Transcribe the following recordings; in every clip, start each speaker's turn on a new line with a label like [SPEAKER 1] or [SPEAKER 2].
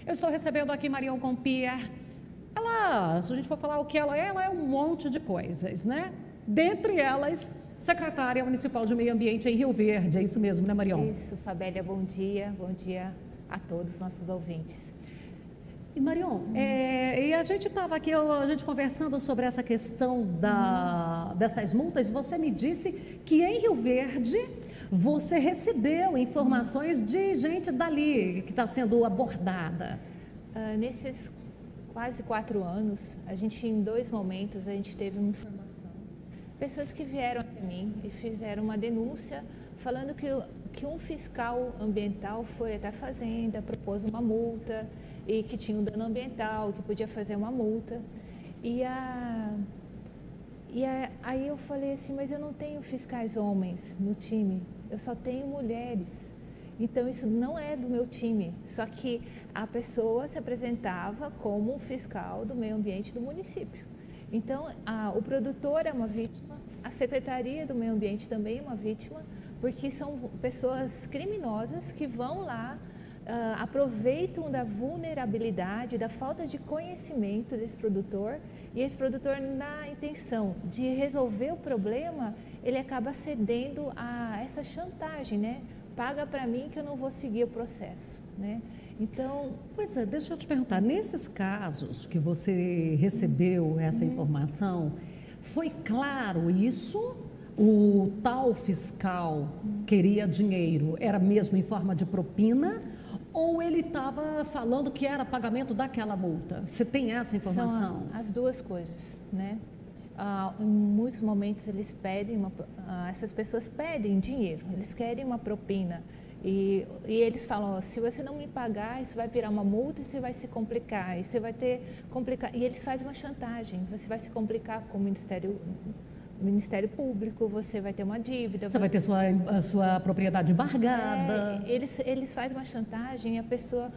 [SPEAKER 1] Eu estou recebendo aqui Marion Compier. Ela, se a gente for falar o que ela é um monte de coisas, né? Dentre elas, secretária municipal de meio ambiente em Rio Verde. É isso mesmo, né, Marion?
[SPEAKER 2] Isso, Fabélia, bom dia a todos os nossos ouvintes.
[SPEAKER 1] E Marion, e a gente estava aqui, a gente conversando sobre essa questão dessas multas. Você me disse que em Rio Verde você recebeu informações de gente dali que está sendo abordada.
[SPEAKER 2] Nesses quase 4 anos, a gente em 2 momentos a gente teve uma informação. Pessoas que vieram até mim e fizeram uma denúncia falando que um fiscal ambiental foi até a fazenda, propôs uma multa e que tinha um dano ambiental, que podia fazer uma multa. Aí eu falei assim, mas eu não tenho fiscais homens no time, eu só tenho mulheres. Então isso não é do meu time, só que a pessoa se apresentava como um fiscal do meio ambiente do município. Então o produtor é uma vítima, a Secretaria do Meio Ambiente também é uma vítima, porque são pessoas criminosas que vão lá, aproveitam da vulnerabilidade, da falta de conhecimento desse produtor, e esse produtor, na intenção de resolver o problema, ele acaba cedendo a essa chantagem, né? Paga para mim que eu não vou seguir o processo, né? Então...
[SPEAKER 1] Pois é, deixa eu te perguntar, nesses casos que você recebeu essa informação, foi claro isso? O tal fiscal queria dinheiro, era mesmo em forma de propina? Ou ele estava falando que era pagamento daquela multa? Você tem essa informação?
[SPEAKER 2] São as duas coisas, né? Em muitos momentos eles pedem, essas pessoas pedem dinheiro, eles querem uma propina. E eles falam, ó, se você não me pagar, isso vai virar uma multa e você vai se complicar. E você vai ter complicar. E eles fazem uma chantagem, você vai se complicar com o Ministério Público, você vai ter uma dívida.
[SPEAKER 1] Você vai ter sua propriedade embargada.
[SPEAKER 2] Eles fazem uma chantagem e a pessoa,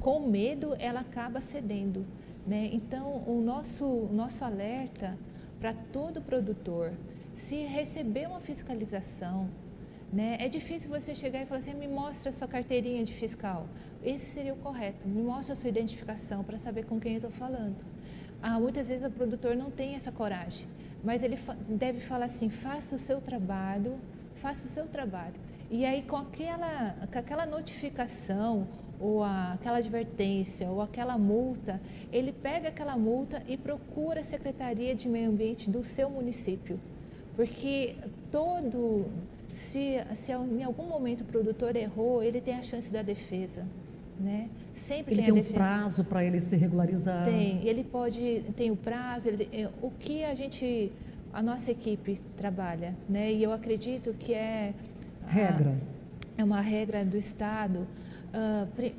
[SPEAKER 2] com medo, ela acaba cedendo, né? Então, o nosso alerta para todo produtor, se receber uma fiscalização, né, é difícil você chegar e falar assim, me mostra a sua carteirinha de fiscal. Esse seria o correto, me mostra a sua identificação para saber com quem eu estou falando. Muitas vezes o produtor não tem essa coragem, mas ele deve falar assim, faça o seu trabalho. E aí com aquela notificação, ou aquela advertência, ou aquela multa, ele pega aquela multa e procura a Secretaria de Meio Ambiente do seu município. Porque se em algum momento o produtor errou, ele tem a chance da defesa, né? Sempre
[SPEAKER 1] ele
[SPEAKER 2] tem a
[SPEAKER 1] tem
[SPEAKER 2] defesa.
[SPEAKER 1] um prazo para ele se regularizar.
[SPEAKER 2] Tem o prazo, o que a nossa equipe trabalha, né? E eu acredito que é uma regra do Estado.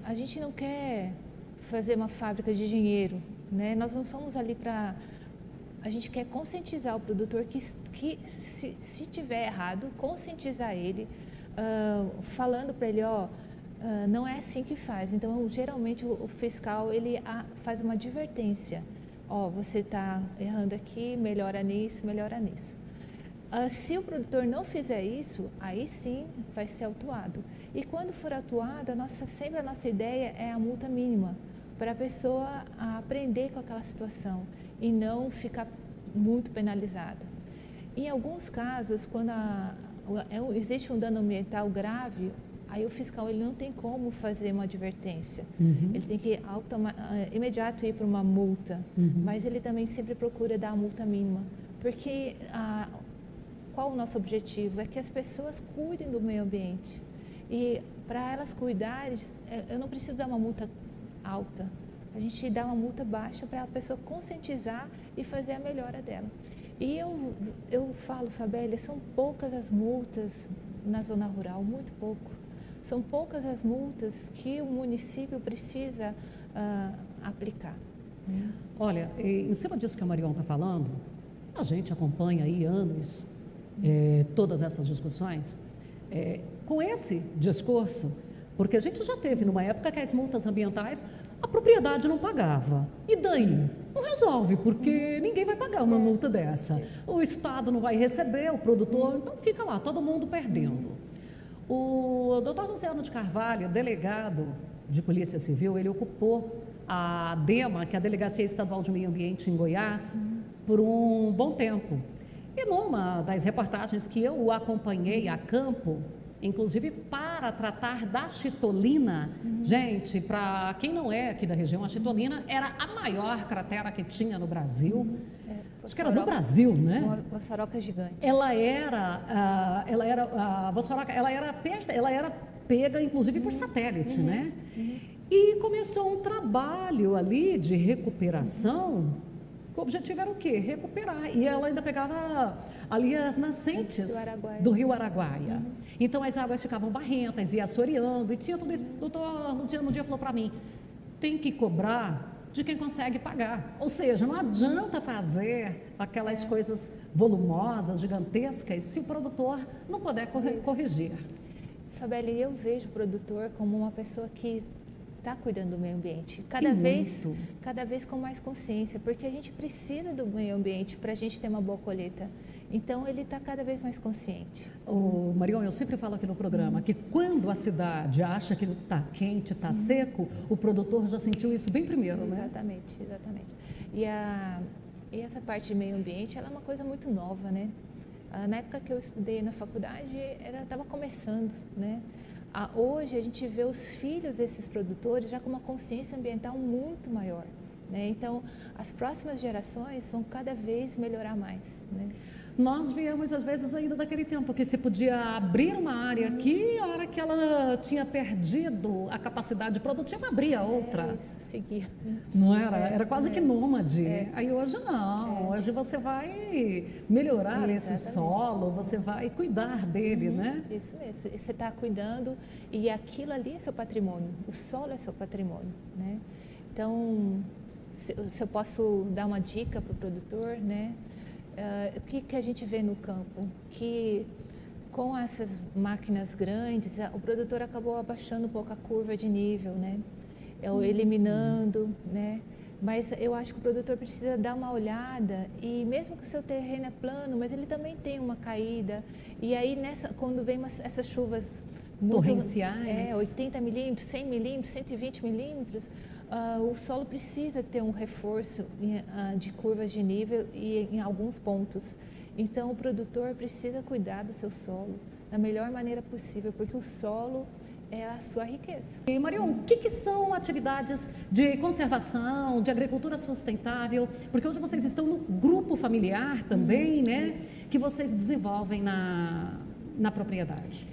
[SPEAKER 2] A gente não quer fazer uma fábrica de dinheiro, né? Nós não somos ali para... A gente quer conscientizar o produtor que se tiver errado, conscientizar ele, falando para ele, não é assim que faz. Então, geralmente, o fiscal, ele faz uma advertência. Você está errando aqui, melhora nisso, melhora nisso. Se o produtor não fizer isso, aí sim vai ser autuado. E quando for autuado, sempre a nossa ideia é a multa mínima, para a pessoa aprender com aquela situação e não ficar muito penalizada. Em alguns casos, quando existe um dano ambiental grave, aí o fiscal ele não tem como fazer uma advertência. Ele tem que imediato ir para uma multa, mas ele também sempre procura dar a multa mínima, porque qual o nosso objetivo? É que as pessoas cuidem do meio ambiente. E para elas cuidarem, eu não preciso dar uma multa alta. A gente dá uma multa baixa para a pessoa conscientizar e fazer a melhora dela. E eu falo, Fabélia, são poucas as multas na zona rural, muito pouco. São poucas as multas que o município precisa aplicar.
[SPEAKER 1] Olha, em cima disso que a Marion está falando, a gente acompanha aí anos todas essas discussões com esse discurso, porque a gente já teve numa época que as multas ambientais a propriedade não pagava. E daí? Não resolve, porque ninguém vai pagar uma multa dessa. O Estado não vai receber, o produtor, então fica lá, todo mundo perdendo. O doutor Luciano de Carvalho, delegado de Polícia Civil, ele ocupou a DEMA, que é a Delegacia Estadual de Meio Ambiente em Goiás, por um bom tempo. E numa das reportagens que eu o acompanhei a campo, inclusive para tratar da chitolina, gente, para quem não é aqui da região, a chitolina era a maior cratera que tinha no Brasil. Acho que era do Brasil, né?
[SPEAKER 2] Uma vossoroca gigante.
[SPEAKER 1] Ela era pega, inclusive, por satélite, né? E começou um trabalho ali de recuperação. O objetivo era o quê? Recuperar. E ela ainda pegava ali as nascentes do Rio Araguaia. Então as águas ficavam barrentas e assoreando. E tinha tudo isso. Doutor Luciano um dia falou para mim: tem que cobrar de quem consegue pagar. Ou seja, não adianta fazer aquelas coisas volumosas, gigantescas, se o produtor não puder corrigir.
[SPEAKER 2] Fabeli, eu vejo o produtor como uma pessoa que está cuidando do meio ambiente, cada vez com mais consciência, porque a gente precisa do meio ambiente para a gente ter uma boa colheita. Então, ele está cada vez mais consciente.
[SPEAKER 1] Marion, eu sempre falo aqui no programa que quando a cidade acha que está quente, está seco, o produtor já sentiu isso bem primeiro, né?
[SPEAKER 2] Exatamente, exatamente. E essa parte de meio ambiente, ela é uma coisa muito nova, né? Na época que eu estudei na faculdade, estava começando, né? Hoje a gente vê os filhos desses produtores já com uma consciência ambiental muito maior, né? Então, as próximas gerações vão cada vez melhorar mais, né?
[SPEAKER 1] Nós viemos, às vezes, ainda daquele tempo que se podia abrir uma área aqui, a hora que ela tinha perdido a capacidade produtiva, abria outra.
[SPEAKER 2] Isso, seguia.
[SPEAKER 1] Não era? Era quase que nômade. Aí hoje não. Hoje você vai melhorar esse solo, você vai cuidar dele, né?
[SPEAKER 2] Isso mesmo. Você está cuidando e aquilo ali é seu patrimônio. O solo é seu patrimônio, né? Então, se eu posso dar uma dica para o produtor, né? O que a gente vê no campo? Que com essas máquinas grandes, o produtor acabou abaixando um pouco a curva de nível, né? Eliminando, né? Mas eu acho que o produtor precisa dar uma olhada e mesmo que o seu terreno é plano, mas ele também tem uma caída. E aí, quando vem essas chuvas
[SPEAKER 1] torrenciais,
[SPEAKER 2] 80 milímetros, 100 milímetros, 120 milímetros, o solo precisa ter um reforço de curvas de nível e em alguns pontos. Então, o produtor precisa cuidar do seu solo da melhor maneira possível, porque o solo é a sua riqueza.
[SPEAKER 1] E, Marion, o que são atividades de conservação, de agricultura sustentável? Porque hoje vocês estão no grupo familiar também, né? Que vocês desenvolvem na propriedade,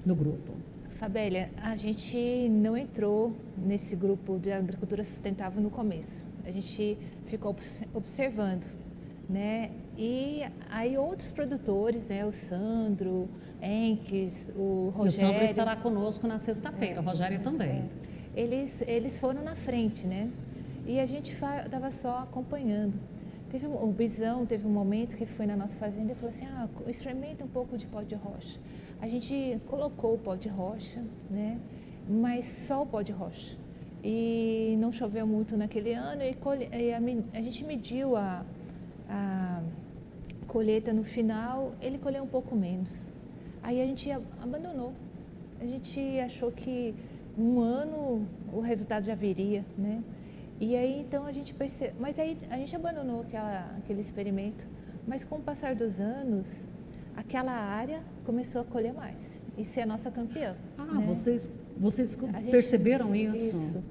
[SPEAKER 1] no grupo.
[SPEAKER 2] Fabélia, a gente não entrou nesse grupo de agricultura sustentável no começo. A gente ficou observando, né? E aí outros produtores, né? O Sandro, Enques, o Rogério...
[SPEAKER 1] E o Sandro estará conosco na sexta-feira, o Rogério também.
[SPEAKER 2] Eles foram na frente, né? E a gente estava só acompanhando. O Bisão teve um momento que foi na nossa fazenda e falou assim, experimenta um pouco de pó de rocha. A gente colocou o pó de rocha, né? Mas só o pó de rocha. E não choveu muito naquele ano e a gente mediu a colheita no final, ele colheu um pouco menos. Aí a gente abandonou. A gente achou que um ano o resultado já viria, né? E aí então a gente percebeu, mas aí a gente abandonou aquele experimento. Mas com o passar dos anos, aquela área começou a colher mais e ser a nossa campeã. Né?
[SPEAKER 1] Vocês perceberam isso?
[SPEAKER 2] Isso.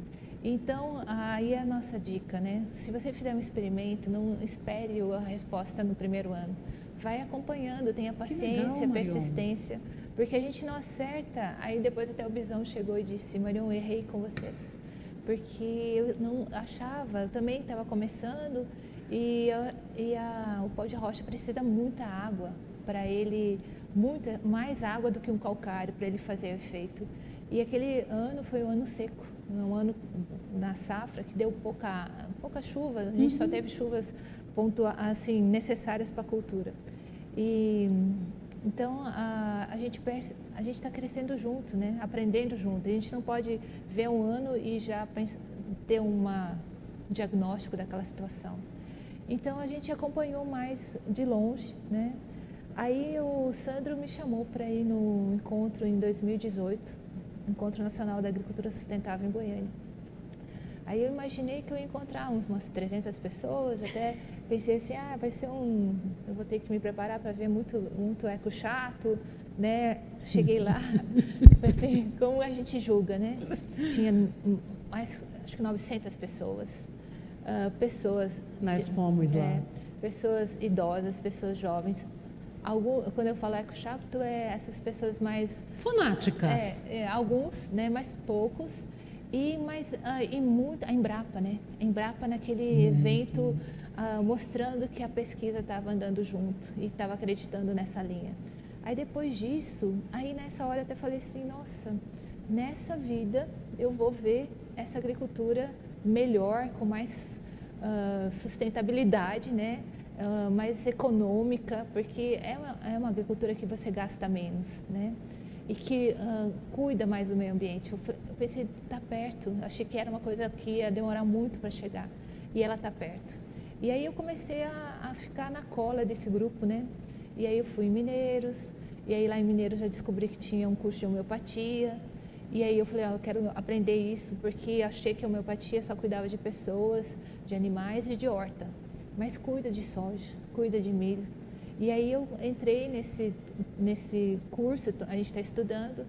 [SPEAKER 2] Então, aí é a nossa dica, né? Se você fizer um experimento, não espere a resposta no primeiro ano. Vai acompanhando, tenha paciência, persistência, porque a gente não acerta. Aí depois até o Bisão chegou e disse, Marion, eu errei com vocês. Porque eu não achava, eu também estava começando o pó de rocha precisa muita água para ele, mais água do que um calcário para ele fazer efeito. E aquele ano foi um ano seco, um ano na safra que deu pouca chuva, a gente só teve chuvas assim, necessárias para a cultura. E então a gente está crescendo junto, né? Aprendendo junto. A gente não pode ver um ano e já ter um diagnóstico daquela situação. Então a gente acompanhou mais de longe, né? Aí o Sandro me chamou para ir no encontro em 2018, Encontro Nacional da Agricultura Sustentável em Goiânia. Aí eu imaginei que eu ia encontrar umas 300 pessoas, até pensei assim, vai ser eu vou ter que me preparar para ver muito eco chato, né? Cheguei lá, assim, como a gente julga, né? Tinha acho que 900 pessoas,
[SPEAKER 1] Nós fomos lá.
[SPEAKER 2] Pessoas idosas, pessoas jovens. Quando eu falo eco chato, essas pessoas mais
[SPEAKER 1] fanáticas.
[SPEAKER 2] Alguns, né? Mas poucos. E muito a Embrapa, né? A Embrapa naquele evento mostrando que a pesquisa estava andando junto e estava acreditando nessa linha. Aí depois disso, nessa hora eu até falei assim, nossa, nessa vida eu vou ver essa agricultura melhor, com mais sustentabilidade, né? Mais econômica, porque é uma agricultura que você gasta menos, né? E que cuida mais do meio ambiente. Eu pensei, está perto, achei que era uma coisa que ia demorar muito para chegar, e ela está perto. E aí eu comecei a ficar na cola desse grupo, né? E aí eu fui em Mineiros, e aí lá em Mineiros já descobri que tinha um curso de homeopatia, e aí eu falei, eu quero aprender isso, porque achei que a homeopatia só cuidava de pessoas, de animais e de horta, mas cuida de soja, cuida de milho. E aí eu entrei nesse curso, a gente está estudando,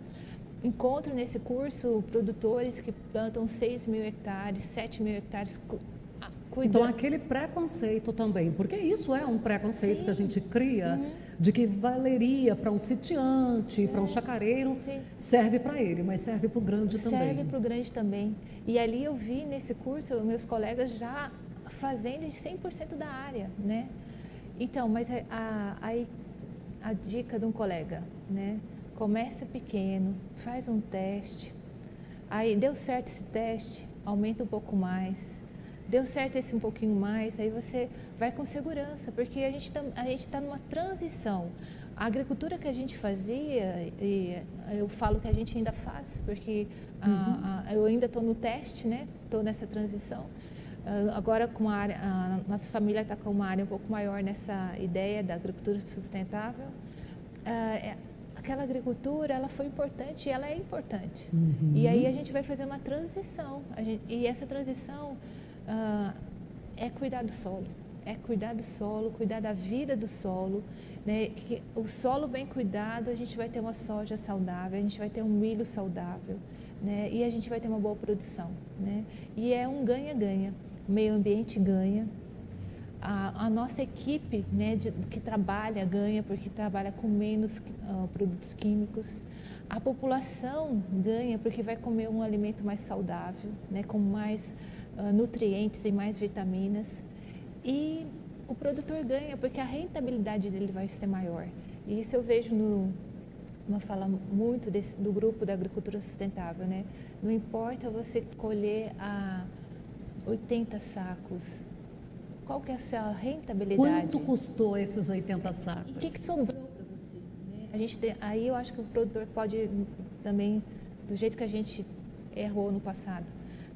[SPEAKER 2] encontro nesse curso produtores que plantam 6 mil hectares, 7 mil hectares, cuidando.
[SPEAKER 1] Então aquele preconceito também, porque isso é um preconceito que a gente cria, de que valeria para um sitiante, para um chacareiro, serve para ele, mas serve para o grande também.
[SPEAKER 2] Serve para o grande também. E ali eu vi nesse curso meus colegas já fazendo de 100% da área, né? Então, mas a dica de um colega, né? Começa pequeno, faz um teste, aí deu certo esse teste, aumenta um pouco mais, deu certo esse um pouquinho mais, aí você vai com segurança, porque a gente está numa transição. A agricultura que a gente fazia, e eu falo que a gente ainda faz, porque eu ainda estou no teste, né? Estou nessa transição. Agora, a nossa família está com uma área um pouco maior nessa ideia da agricultura sustentável. Aquela agricultura, ela foi importante e ela é importante. E aí a gente vai fazer uma transição. E essa transição é cuidar do solo. É cuidar do solo, cuidar da vida do solo. Né? O solo bem cuidado, a gente vai ter uma soja saudável, a gente vai ter um milho saudável. Né? E a gente vai ter uma boa produção. Né? E é um ganha-ganha. O meio ambiente ganha, a nossa equipe, né, que trabalha ganha, porque trabalha com menos produtos químicos, a população ganha porque vai comer um alimento mais saudável, né, com mais nutrientes e mais vitaminas, e o produtor ganha porque a rentabilidade dele vai ser maior. E isso eu vejo uma fala muito do grupo da agricultura sustentável, né? Não importa você colher 80 sacos. Qual que é a sua rentabilidade?
[SPEAKER 1] Quanto custou esses 80 sacos?
[SPEAKER 2] E o que sobrou para você? Né? Aí eu acho que o produtor pode também, do jeito que a gente errou no passado,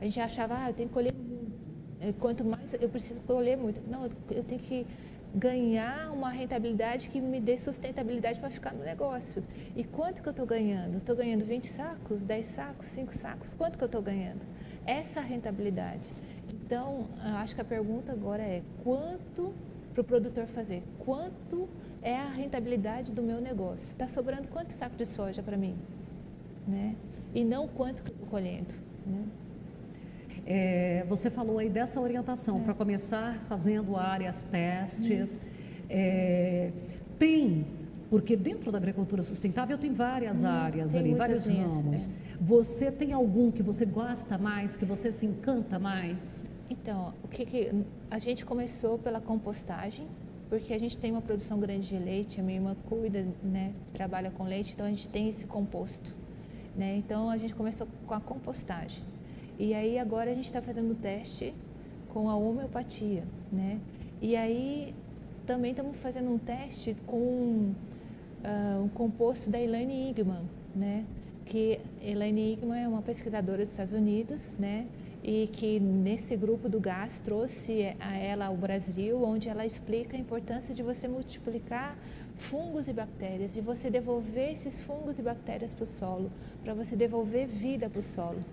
[SPEAKER 2] a gente achava, eu tenho que colher muito. Quanto mais eu preciso colher muito. Não, eu tenho que ganhar uma rentabilidade que me dê sustentabilidade para ficar no negócio. E quanto que eu estou ganhando? Estou ganhando 20 sacos, 10 sacos, 5 sacos? Quanto que eu estou ganhando? Essa rentabilidade. Então, acho que a pergunta agora é quanto para o produtor fazer? Quanto é a rentabilidade do meu negócio? Está sobrando quanto saco de soja para mim? Né? E não quanto que eu estou colhendo. Né?
[SPEAKER 1] Você falou aí dessa orientação para começar fazendo áreas, testes. Porque dentro da agricultura sustentável tem várias áreas ali, vários ramos. Você tem algum que você gosta mais, que você se encanta mais?
[SPEAKER 2] Então, a gente começou pela compostagem, porque a gente tem uma produção grande de leite, a minha irmã cuida, né, trabalha com leite, então a gente tem esse composto. Né? Então a gente começou com a compostagem. E aí agora a gente está fazendo o teste com a homeopatia. Né? E aí também estamos fazendo um teste com um composto da Elaine Igman, né? Que Elaine Igman é uma pesquisadora dos Estados Unidos, né? E que nesse grupo do gás trouxe a ela ao Brasil, onde ela explica a importância de você multiplicar fungos e bactérias, e você devolver esses fungos e bactérias para o solo, para você devolver vida para o solo.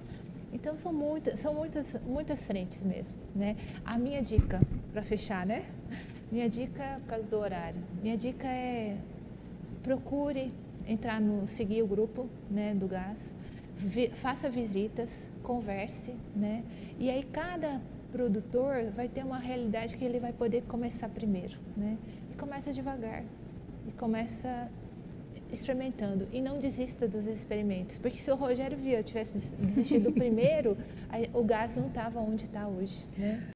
[SPEAKER 2] Então são muitas frentes mesmo, né? A minha dica, para fechar, né? Minha dica, por causa do horário, minha dica é procure seguir o grupo, né, do GAS, faça visitas, converse, né? E aí cada produtor vai ter uma realidade que ele vai poder começar primeiro, né? E começa devagar, e começa experimentando, e não desista dos experimentos, porque se o Rogério Viana tivesse desistido do primeiro, o GAS não estava onde está hoje, né?